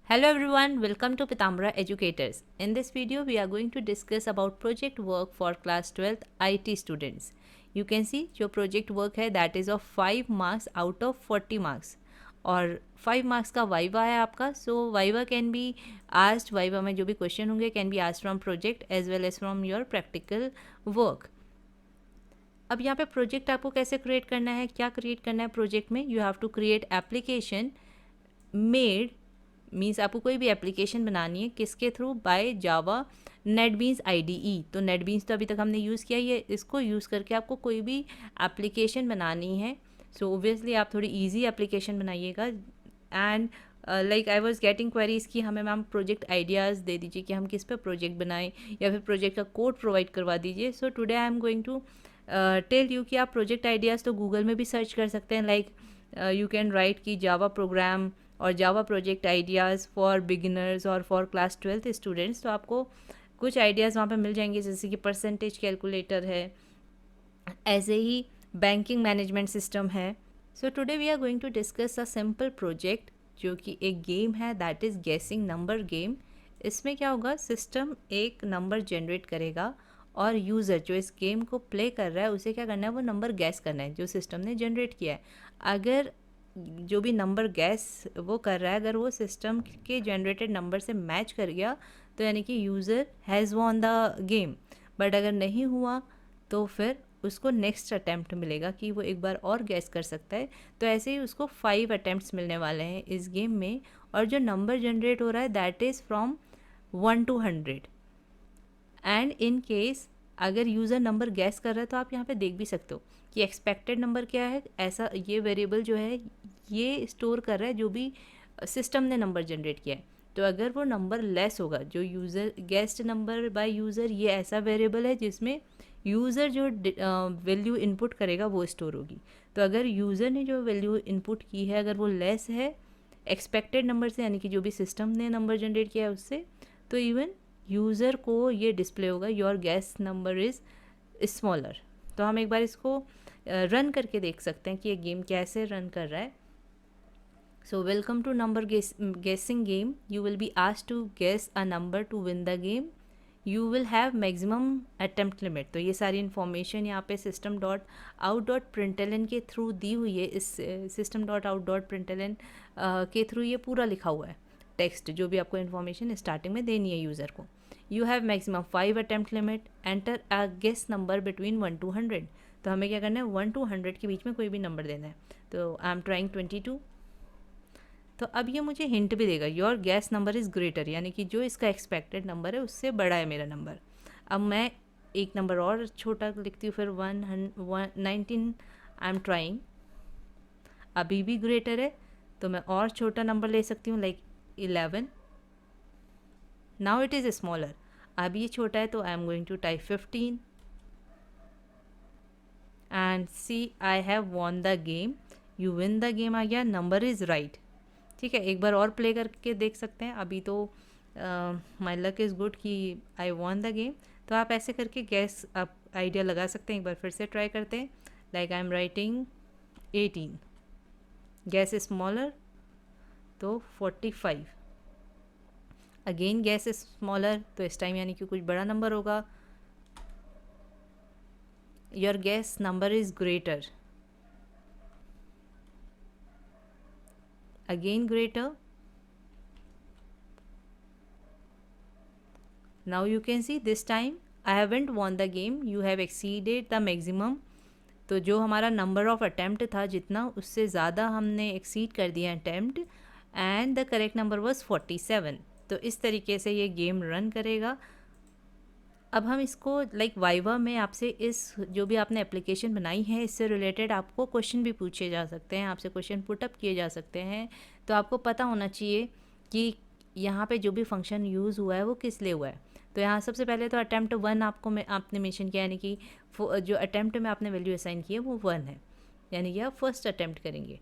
Hello everyone, welcome to Pitambara Educators. In this video, we are going to discuss about project work for class 12th IT students. You can see जो project work है that is of 5 marks out of 40 marks. और 5 marks का viva है आपका. So viva can be asked, viva में जो भी question होंगे can be asked from project as well as from your practical work. अब यहाँ पे प्रोजेक्ट आपको कैसे क्रिएट करना है, क्या क्रिएट करना है प्रोजेक्ट में. You have to create application made means आपको कोई भी एप्लीकेशन बनानी है किसके through, by Java NetBeans IDE. तो नेटबीन्स तो अभी तक हमने यूज़ किया, ये इसको यूज़ करके आपको कोई भी एप्लीकेशन बनानी है. सो ओब्वियसली आप थोड़ी इजी एप्लीकेशन बनाइएगा. And like I was getting queries कि हमें मैम प्रोजेक्ट आइडियाज़ दे दीजिए कि हम किस पे प्रोजेक्ट बनाएं या फिर प्रोजेक्ट का कोड प्रोवाइड करवा दीजिए. So today I am going to tell you कि आप प्रोजेक्ट आइडियाज़ तो गूगल में भी सर्च कर सकते हैं. लाइक यू कैन राइट की जावा प्रोग्राम और Java project ideas for beginners और फॉर क्लास 12th स्टूडेंट्स. तो आपको कुछ आइडियाज़ वहाँ पे मिल जाएंगे, जैसे कि परसेंटेज कैलकुलेटर है, ऐसे ही बैंकिंग मैनेजमेंट सिस्टम है. So today we are going to discuss a simple project जो कि एक गेम है, that is guessing number game. इसमें क्या होगा, सिस्टम एक नंबर जनरेट करेगा और यूज़र जो इस गेम को प्ले कर रहा है उसे क्या करना है, वो नंबर गैस करना है जो सिस्टम ने जनरेट किया है. अगर जो भी नंबर गैस वो कर रहा है अगर वो सिस्टम के जनरेटेड नंबर से मैच कर गया तो यानी कि user has won the game. But अगर नहीं हुआ तो फिर उसको नेक्स्ट अटैम्प्ट मिलेगा कि वो एक बार और गैस कर सकता है. तो ऐसे ही उसको 5 अटैम्प्ट्स मिलने वाले हैं इस गेम में. और जो नंबर जनरेट हो रहा है that is from 1 to 100. And in case अगर यूज़र नंबर गैस कर रहा है तो आप यहाँ पे देख भी सकते हो कि एक्सपेक्टेड नंबर क्या है. ऐसा ये वेरिएबल जो है ये स्टोर कर रहा है जो भी सिस्टम ने नंबर जनरेट किया है. तो अगर वो नंबर लेस होगा, जो user guest number by user, ये ऐसा वेरिएबल है जिसमें यूज़र जो वैल्यू इनपुट करेगा वो स्टोर होगी. तो अगर यूज़र ने जो वैल्यू इनपुट की है अगर वो लेस है एक्सपेक्टेड नंबर से, यानी कि जो भी सिस्टम ने नंबर जनरेट किया है उससे, तो इवन यूज़र को ये डिस्प्ले होगा your gas number is smaller. तो हम एक बार इसको रन करके देख सकते हैं कि ये गेम कैसे रन कर रहा है. So welcome to number guessing game. You will be asked to guess a number to win the game. You will have maximum attempt limit. तो ये सारी इन्फॉर्मेशन यहाँ पे system.out.println के थ्रू दी हुई है. इस system.out.println के थ्रू ये पूरा लिखा हुआ है टेक्स्ट, जो भी आपको इन्फॉर्मेशन स्टार्टिंग में देनी है यूज़र को. You have maximum 5 attempt limit. Enter a guess number between 1 to 100. तो हमें क्या करना है, 1 to 100 के बीच में कोई भी नंबर देना है. तो आई एम ट्राइंग 22. तो अब ये मुझे हिंट भी देगा your gas number is greater, यानी कि जो इसका एक्सपेक्टेड नंबर है उससे बड़ा है मेरा नंबर. अब मैं एक नंबर और छोटा लिखती हूँ, फिर 19 आई एम ट्राइंग. अभी भी ग्रेटर है तो मैं और छोटा नंबर ले सकती हूँ, like 11. Now it is smaller. अब ये छोटा है तो I am going to type 15 and see I have won the game. You win the game आ गया, नंबर इज़ राइट. ठीक है, एक बार और प्ले करके देख सकते हैं. अभी तो माई लक इज़ गुड कि आई वॉन द गेम. तो आप ऐसे करके गैस आप आइडिया लगा सकते हैं. एक बार फिर से ट्राई करते हैं. Like I am writing 18, gas smaller तो 45. अगेन गैस स्मॉलर, तो इस टाइम यानी कि कुछ बड़ा नंबर होगा. Your gas number is greater. Again greater. Now you can see this time I haven't won the game. You have exceeded the maximum. तो जो हमारा नंबर ऑफ अटैम्प्ट था जितना, उससे ज़्यादा हमने एक्सीड कर दिया attempt. And the correct number was 47. तो इस तरीके से ये गेम रन करेगा. अब हम इसको लाइक वाइवा में आपसे इस जो भी आपने एप्लीकेशन बनाई है इससे रिलेटेड आपको क्वेश्चन भी पूछे जा सकते हैं, आपसे क्वेश्चन पुटअप किए जा सकते हैं. तो आपको पता होना चाहिए कि यहाँ पे जो भी फंक्शन यूज़ हुआ है वो किस लिए हुआ है. तो यहाँ सबसे पहले तो अटैम्प्ट 1 आपने मेंशन किया, यानी कि जो अटैम्प्ट में आपने वैल्यू असाइन की है वो 1 है, यानी कि आप फर्स्ट अटैम्प्ट करेंगे.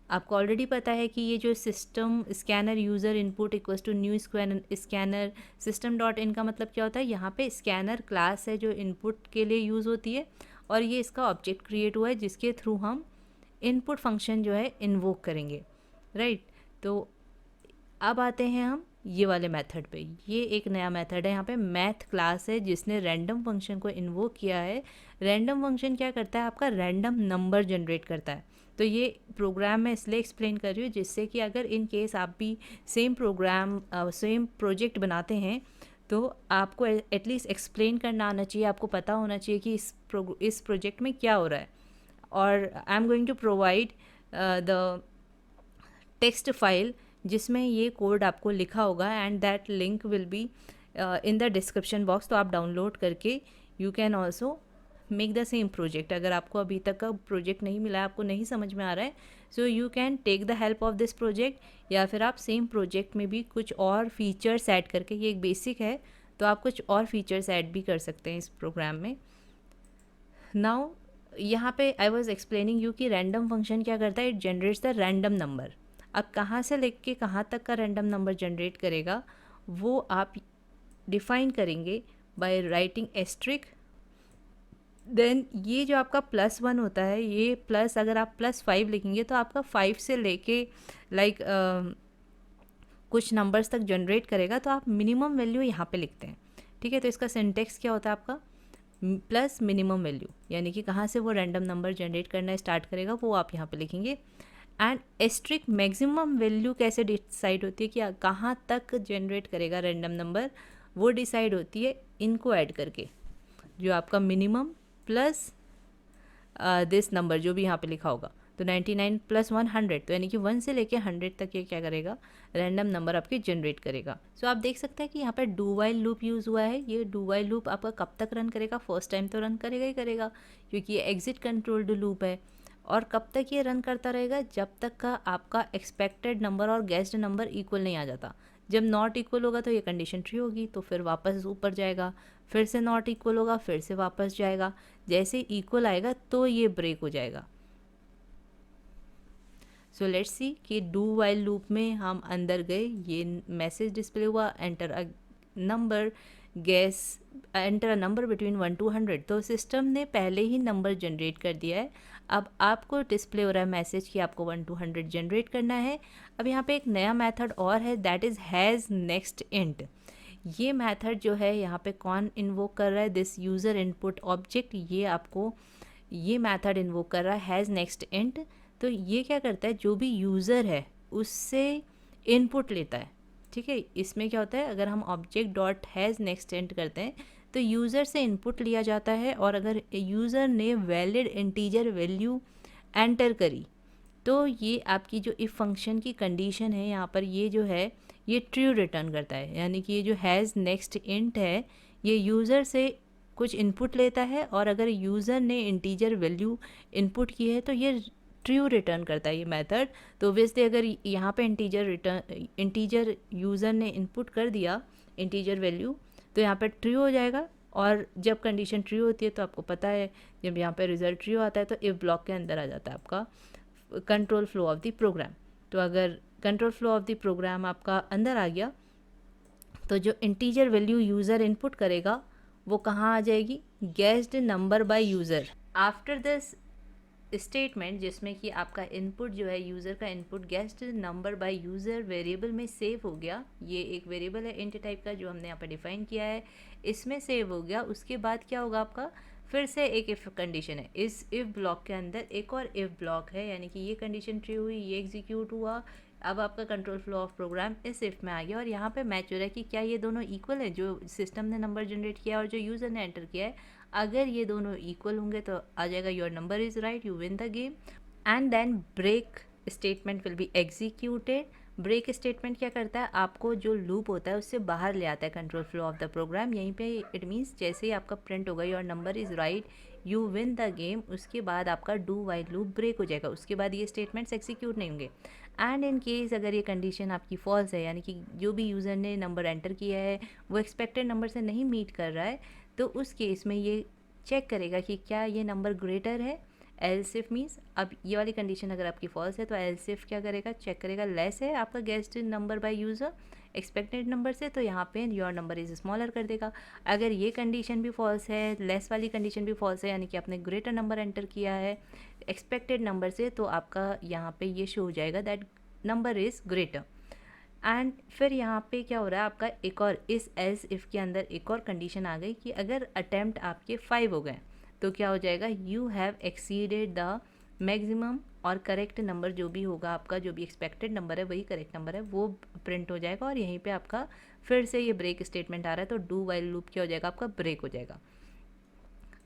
आपको ऑलरेडी पता है कि ये जो system scanner user input equals to new scanner system dot in का मतलब क्या होता है, यहाँ पे स्कैनर क्लास है जो इनपुट के लिए यूज़ होती है और ये इसका ऑब्जेक्ट क्रिएट हुआ है जिसके थ्रू हम इनपुट फंक्शन जो है इन्वोक करेंगे. राइट. तो अब आते हैं हम ये वाले मेथड पे। ये एक नया मेथड है, यहाँ पे मैथ क्लास है जिसने रैंडम फंक्शन को इन्वोक किया है। रैंडम फंक्शन क्या करता है, आपका रैंडम नंबर जनरेट करता है। तो ये प्रोग्राम मैं इसलिए एक्सप्लेन कर रही हूँ जिससे कि अगर इन केस आप भी सेम प्रोग्राम सेम प्रोजेक्ट बनाते हैं तो आपको एटलीस्ट एक्सप्लेन करना आना चाहिए, आपको पता होना चाहिए कि इस प्रोजेक्ट में क्या हो रहा है। और I am going to provide the text file जिसमें ये कोड आपको लिखा होगा and that link will be in the description box. तो आप डाउनलोड करके you can also make the same project. अगर आपको अभी तक का प्रोजेक्ट नहीं मिला है, आपको नहीं समझ में आ रहा है, so you can take the help of this project, या फिर आप सेम प्रोजेक्ट में भी कुछ और फीचर्स ऐड करके, ये एक बेसिक है तो आप कुछ और फीचर्स ऐड भी कर सकते हैं इस प्रोग्राम में। नाउ यहाँ पे आई वॉज एक्सप्लेनिंग यू कि रैंडम फंक्शन क्या करता है, it generates the random number. अब कहाँ से लेके कहाँ तक का रैंडम नंबर जनरेट करेगा वो आप डिफाइन करेंगे बाय राइटिंग एस्ट्रिक। देन ये जो आपका +1 होता है, ये प्लस अगर आप +5 लिखेंगे तो आपका 5 से लेके लाइक कुछ नंबर्स तक जनरेट करेगा। तो आप मिनिमम वैल्यू यहाँ पे लिखते हैं, ठीक है। तो इसका सिंटेक्स क्या होता है आपका, प्लस मिनिमम वैल्यू, यानी कि कहाँ से वो रैंडम नंबर जनरेट करना स्टार्ट करेगा वो आप यहाँ पे लिखेंगे। एंड एस्ट्रिक मैक्सिमम वैल्यू कैसे डिसाइड होती है कि कहाँ तक जनरेट करेगा रैंडम नंबर, वो डिसाइड होती है इनको ऐड करके, जो आपका मिनिमम प्लस दिस नंबर जो भी यहाँ पे लिखा होगा। तो 99 + 1 100, तो यानी कि 1 से लेके 100 तक ये क्या करेगा, रैंडम नंबर आपके जनरेट करेगा। सो आप देख सकते हैं कि यहाँ पे डू वाइल लूप यूज़ हुआ है। ये डू वाइल लूप आपका कब तक रन करेगा, फर्स्ट टाइम तो रन करेगा ही करेगा क्योंकि ये एग्जिट कंट्रोल्ड लूप है। और कब तक ये रन करता रहेगा, जब तक का आपका एक्सपेक्टेड नंबर और गेस्ड नंबर इक्वल नहीं आ जाता। जब नॉट इक्वल होगा तो ये कंडीशन ट्रू होगी, तो फिर वापस ऊपर जाएगा, फिर से नॉट इक्वल होगा, फिर से वापस जाएगा। जैसे इक्वल आएगा तो ये ब्रेक हो जाएगा। सो लेट्स सी कि डू वाइल लूप में हम अंदर गए, ये मैसेज डिस्प्ले हुआ, enter a number enter a number between 1 to 100। तो सिस्टम ने पहले ही नंबर जनरेट कर दिया है। अब आपको डिस्प्ले हो रहा है मैसेज कि आपको 1 to 100 जनरेट करना है। अब यहाँ पे एक नया मेथड और है, that is has next int. ये मेथड जो है यहाँ पे कौन इन्वोक कर रहा है, दिस यूज़र इनपुट ऑब्जेक्ट, ये आपको ये मेथड इन्वोक कर रहा है हैज़ नेक्स्ट इंट। तो ये क्या करता है, जो भी यूज़र है उससे इनपुट लेता है, ठीक है। इसमें क्या होता है, अगर हम object dot has next int करते हैं तो यूज़र से इनपुट लिया जाता है, और अगर यूज़र ने वैलिड इंटीजर वैल्यू एंटर करी तो ये आपकी जो इफ़ फंक्शन की कंडीशन है यहाँ पर, ये जो है ये ट्रू रिटर्न करता है। यानी कि ये जो हैज़ नेक्स्ट इंट है ये यूज़र से कुछ इनपुट लेता है, और अगर यूज़र ने इंटीजर वैल्यू इनपुट की है तो ये ट्रू रिटर्न करता है ये मेथड। तो ऑब्वियसली अगर यहाँ पे इंटीजर यूज़र ने इनपुट कर दिया इंटीजर वैल्यू तो यहाँ पे ट्रू हो जाएगा। और जब कंडीशन ट्रू होती है तो आपको पता है जब यहाँ पे रिजल्ट ट्रू आता है तो इफ ब्लॉक के अंदर आ जाता है आपका control flow of the program. तो अगर control flow of the program आपका अंदर आ गया तो जो इंटीजर वैल्यू यूज़र इनपुट करेगा वो कहाँ आ जाएगी, guessed number by user. After this statement जिसमें कि आपका इनपुट जो है यूज़र का input guessed number by user variable में सेव हो गया। ये एक वेरिएबल है इंट टाइप का जो हमने यहाँ पर डिफाइन किया है, इसमें सेव हो गया। उसके बाद क्या होगा आपका, फिर से एक इफ़ कंडीशन है। इस इफ़ ब्लॉक के अंदर एक और इफ़ ब्लॉक है, यानी कि ये कंडीशन ट्रू हुई, ये एग्जीक्यूट हुआ। अब आपका कंट्रोल फ्लो ऑफ प्रोग्राम इस इफ़ में आ गया और यहाँ पे मैच हो रहा है कि क्या ये दोनों इक्वल है, जो सिस्टम ने नंबर जनरेट किया और जो यूज़र ने एंटर किया है। अगर ये दोनों इक्वल होंगे तो आ जाएगा your number is right, you win the game. And then break statement will be executed. Break statement क्या करता है, आपको जो लूप होता है उससे बाहर ले आता है control flow of the program. यहीं पे इट मीन्स जैसे ही आपका प्रिंट होगा your number is right, you win the game, उसके बाद आपका डू वाइल लूप ब्रेक हो जाएगा। उसके बाद ये स्टेटमेंट्स एग्जीक्यूट नहीं होंगे। एंड इन केस अगर ये कंडीशन आपकी फॉल्स है, यानी कि जो भी यूज़र ने नंबर एंटर किया है वो एक्सपेक्टेड नंबर से नहीं मीट कर रहा है, तो उस केस में ये चेक करेगा कि क्या ये नंबर ग्रेटर है। एल्स इफ मीन्स अब ये वाली कंडीशन अगर आपकी फॉल्स है तो एल्स इफ क्या करेगा, चेक करेगा लेस है आपका guessed number by user expected number से, तो यहाँ पे योर नंबर इज़ स्मॉलर कर देगा। अगर ये कंडीशन भी फॉल्स है, लेस वाली कंडीशन भी फॉल्स है, यानी कि आपने ग्रेटर नंबर एंटर किया है एक्सपेक्टेड नंबर से, तो आपका यहाँ पे ये शो हो जाएगा that number is greater. And फिर यहाँ पे क्या हो रहा है आपका, एक और इस एल्स इफ़ के अंदर एक और कंडीशन आ गई कि अगर अटैम्प्ट आपके 5 हो गए तो क्या हो जाएगा, you have exceeded the maximum, और करेक्ट नंबर जो भी होगा आपका, जो भी एक्सपेक्टेड नंबर है वही करेक्ट नंबर है, वो प्रिंट हो जाएगा। और यहीं पे आपका फिर से ये ब्रेक स्टेटमेंट आ रहा है, तो डू वाइल लूप क्या हो जाएगा आपका, ब्रेक हो जाएगा।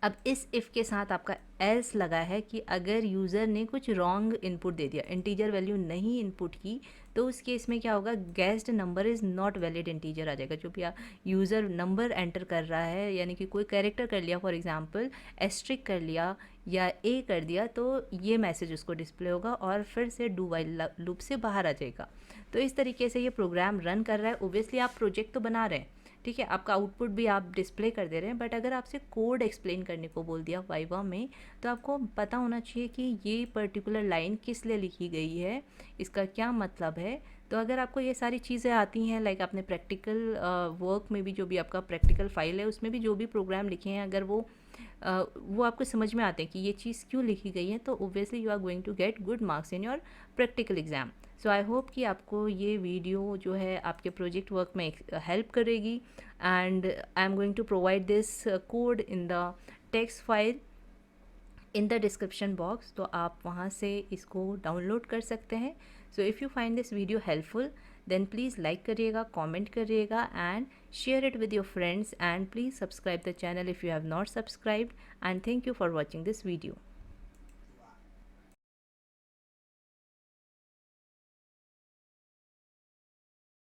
अब इस इफ़ के साथ आपका एल्स लगा है कि अगर यूज़र ने कुछ रॉन्ग इनपुट दे दिया, इंटीजर वैल्यू नहीं इनपुट की, तो उस केस में क्या होगा, guessed number is not valid integer आ जाएगा। जो भी यूज़र नंबर एंटर कर रहा है, यानी कि कोई कैरेक्टर कर लिया, फॉर एग्जांपल एस्ट्रिक कर लिया या ए कर दिया, तो ये मैसेज उसको डिस्प्ले होगा और फिर से डू वाइल लूप से बाहर आ जाएगा। तो इस तरीके से ये प्रोग्राम रन कर रहा है। ओब्वियसली आप प्रोजेक्ट तो बना रहे हैं, ठीक है, आपका आउटपुट भी आप डिस्प्ले कर दे रहे हैं, बट अगर आपसे कोड एक्सप्लेन करने को बोल दिया वाइवा में, तो आपको पता होना चाहिए कि ये पर्टिकुलर लाइन किस लिए लिखी गई है, इसका क्या मतलब है। तो अगर आपको ये सारी चीज़ें आती हैं, लाइक आपने प्रैक्टिकल वर्क में भी, जो भी आपका प्रैक्टिकल फाइल है उसमें भी जो भी प्रोग्राम लिखे हैं, अगर वो आपको समझ में आते हैं कि ये चीज़ क्यों लिखी गई है, तो obviously you are going to get good marks in your practical exam. So I hope कि आपको ये वीडियो जो है आपके प्रोजेक्ट वर्क में हेल्प करेगी, and I am going to provide this code in the text file in the description box, तो आप वहाँ से इसको डाउनलोड कर सकते हैं। So if you find this video helpful, then please like करिएगा, कमेंट करिएगा and share it with your friends, and please subscribe the channel if you have not subscribed, and thank you for watching this video.